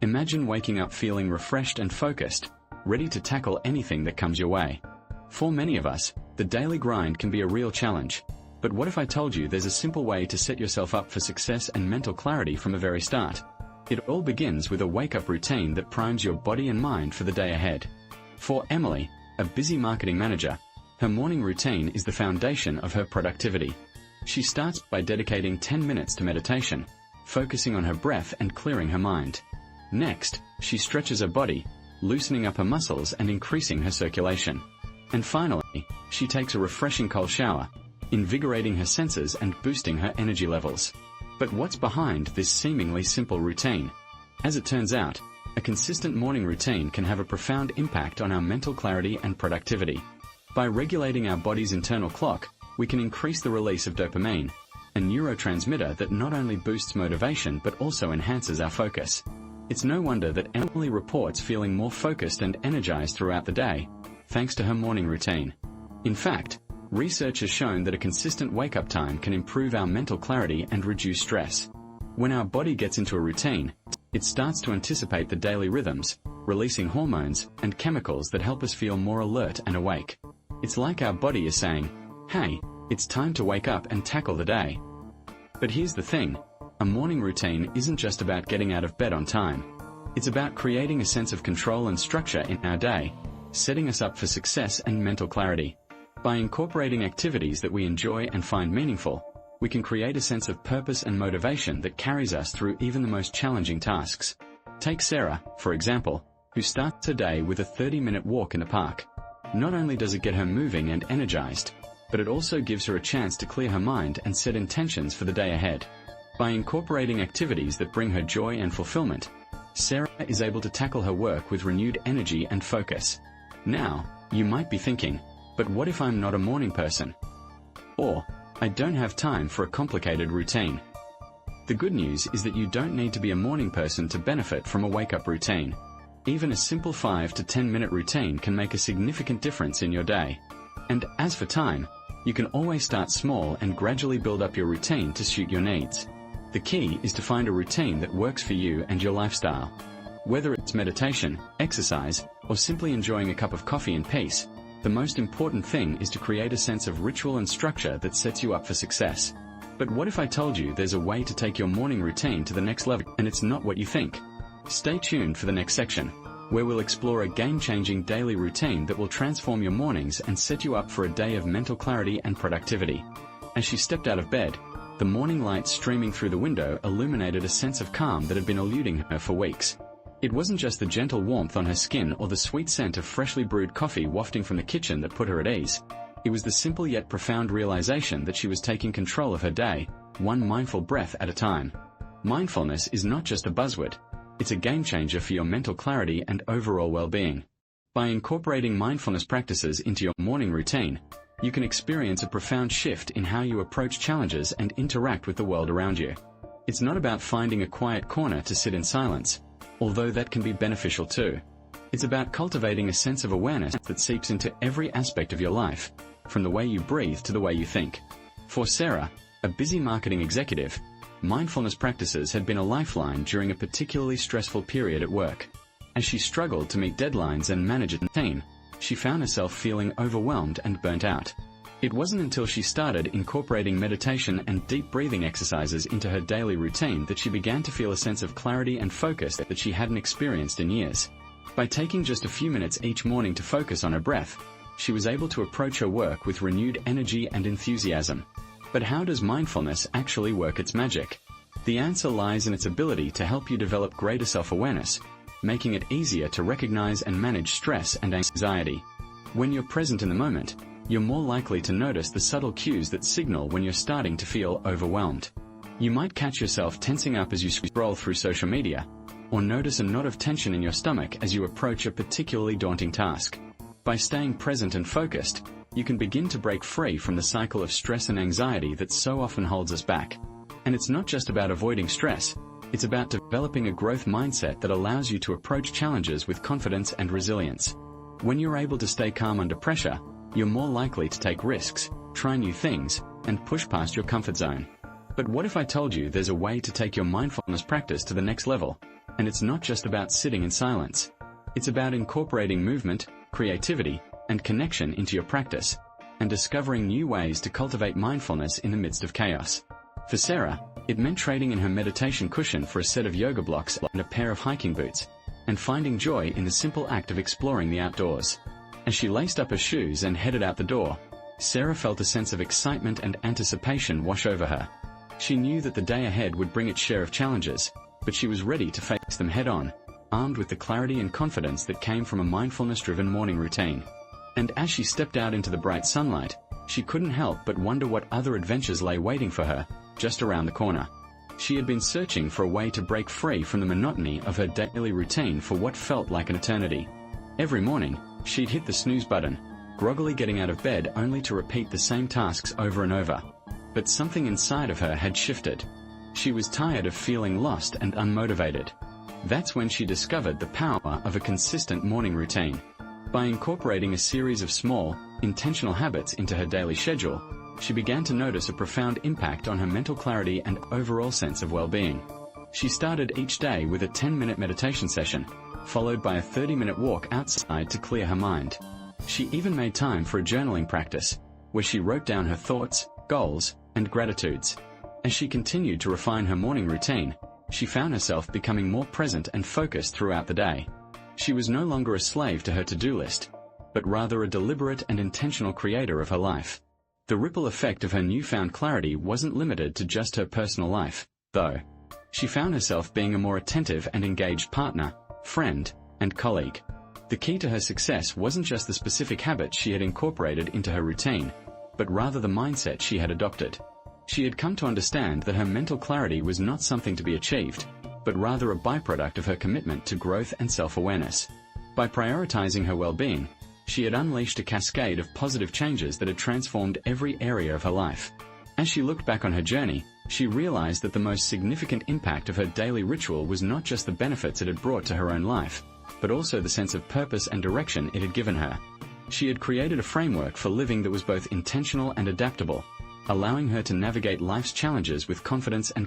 Imagine waking up feeling refreshed and focused, ready to tackle anything that comes your way. For many of us, the daily grind can be a real challenge. But what if I told you there's a simple way to set yourself up for success and mental clarity from the very start? It all begins with a wake-up routine that primes your body and mind for the day ahead. For Emily, a busy marketing manager, her morning routine is the foundation of her productivity. She starts by dedicating 10 minutes to meditation, focusing on her breath and clearing her mind. Next, she stretches her body, loosening up her muscles and increasing her circulation. And finally, she takes a refreshing cold shower, invigorating her senses and boosting her energy levels. But what's behind this seemingly simple routine? As it turns out, a consistent morning routine can have a profound impact on our mental clarity and productivity. By regulating our body's internal clock, we can increase the release of dopamine, a neurotransmitter that not only boosts motivation but also enhances our focus. It's no wonder that Emily reports feeling more focused and energized throughout the day, thanks to her morning routine. In fact, research has shown that a consistent wake-up time can improve our mental clarity and reduce stress. When our body gets into a routine, it starts to anticipate the daily rhythms, releasing hormones and chemicals that help us feel more alert and awake. It's like our body is saying, "Hey, it's time to wake up and tackle the day." But here's the thing, a morning routine isn't just about getting out of bed on time. It's about creating a sense of control and structure in our day, setting us up for success and mental clarity. By incorporating activities that we enjoy and find meaningful, we can create a sense of purpose and motivation that carries us through even the most challenging tasks. Take Sarah, for example, who starts her day with a 30-minute walk in the park. Not only does it get her moving and energized, but it also gives her a chance to clear her mind and set intentions for the day ahead. By incorporating activities that bring her joy and fulfillment, Sarah is able to tackle her work with renewed energy and focus. Now, you might be thinking, but what if I'm not a morning person? Or, I don't have time for a complicated routine. The good news is that you don't need to be a morning person to benefit from a wake-up routine. Even a simple 5 to 10-minute routine can make a significant difference in your day. And as for time, you can always start small and gradually build up your routine to suit your needs. The key is to find a routine that works for you and your lifestyle. Whether it's meditation, exercise, or simply enjoying a cup of coffee in peace, the most important thing is to create a sense of ritual and structure that sets you up for success. But what if I told you there's a way to take your morning routine to the next level and it's not what you think? Stay tuned for the next section, where we'll explore a game-changing daily routine that will transform your mornings and set you up for a day of mental clarity and productivity. As she stepped out of bed, the morning light streaming through the window illuminated a sense of calm that had been eluding her for weeks. It wasn't just the gentle warmth on her skin or the sweet scent of freshly brewed coffee wafting from the kitchen that put her at ease. It was the simple yet profound realization that she was taking control of her day, one mindful breath at a time. Mindfulness is not just a buzzword. It's a game-changer for your mental clarity and overall well-being. By incorporating mindfulness practices into your morning routine, you can experience a profound shift in how you approach challenges and interact with the world around you. It's not about finding a quiet corner to sit in silence, although that can be beneficial too. It's about cultivating a sense of awareness that seeps into every aspect of your life, from the way you breathe to the way you think. For Sarah, a busy marketing executive, mindfulness practices had been a lifeline during a particularly stressful period at work. As she struggled to meet deadlines and manage a team, she found herself feeling overwhelmed and burnt out. It wasn't until she started incorporating meditation and deep breathing exercises into her daily routine that she began to feel a sense of clarity and focus that she hadn't experienced in years. By taking just a few minutes each morning to focus on her breath, she was able to approach her work with renewed energy and enthusiasm. But how does mindfulness actually work its magic? The answer lies in its ability to help you develop greater self-awareness, making it easier to recognize and manage stress and anxiety. When you're present in the moment, you're more likely to notice the subtle cues that signal when you're starting to feel overwhelmed. You might catch yourself tensing up as you scroll through social media, or notice a knot of tension in your stomach as you approach a particularly daunting task. By staying present and focused, you can begin to break free from the cycle of stress and anxiety that so often holds us back. And it's not just about avoiding stress, it's about developing a growth mindset that allows you to approach challenges with confidence and resilience. When you're able to stay calm under pressure, you're more likely to take risks, try new things, and push past your comfort zone. But what if I told you there's a way to take your mindfulness practice to the next level? And it's not just about sitting in silence. It's about incorporating movement, creativity, and connection into your practice, and discovering new ways to cultivate mindfulness in the midst of chaos. For Sarah, it meant trading in her meditation cushion for a set of yoga blocks and a pair of hiking boots, and finding joy in the simple act of exploring the outdoors. As she laced up her shoes and headed out the door, Sarah felt a sense of excitement and anticipation wash over her. She knew that the day ahead would bring its share of challenges, but she was ready to face them head-on, armed with the clarity and confidence that came from a mindfulness-driven morning routine. And as she stepped out into the bright sunlight, she couldn't help but wonder what other adventures lay waiting for her, just around the corner. She had been searching for a way to break free from the monotony of her daily routine for what felt like an eternity. Every morning, she'd hit the snooze button, groggily getting out of bed only to repeat the same tasks over and over. But something inside of her had shifted. She was tired of feeling lost and unmotivated. That's when she discovered the power of a consistent morning routine. By incorporating a series of small, intentional habits into her daily schedule, she began to notice a profound impact on her mental clarity and overall sense of well-being. She started each day with a 10-minute meditation session, followed by a 30-minute walk outside to clear her mind. She even made time for a journaling practice, where she wrote down her thoughts, goals, and gratitudes. As she continued to refine her morning routine, she found herself becoming more present and focused throughout the day. She was no longer a slave to her to-do list, but rather a deliberate and intentional creator of her life. The ripple effect of her newfound clarity wasn't limited to just her personal life, though. She found herself being a more attentive and engaged partner, friend, and colleague. The key to her success wasn't just the specific habits she had incorporated into her routine, but rather the mindset she had adopted. She had come to understand that her mental clarity was not something to be achieved, but rather a byproduct of her commitment to growth and self-awareness. By prioritizing her well-being, she had unleashed a cascade of positive changes that had transformed every area of her life. As she looked back on her journey, she realized that the most significant impact of her daily ritual was not just the benefits it had brought to her own life, but also the sense of purpose and direction it had given her. She had created a framework for living that was both intentional and adaptable, allowing her to navigate life's challenges with confidence and clarity.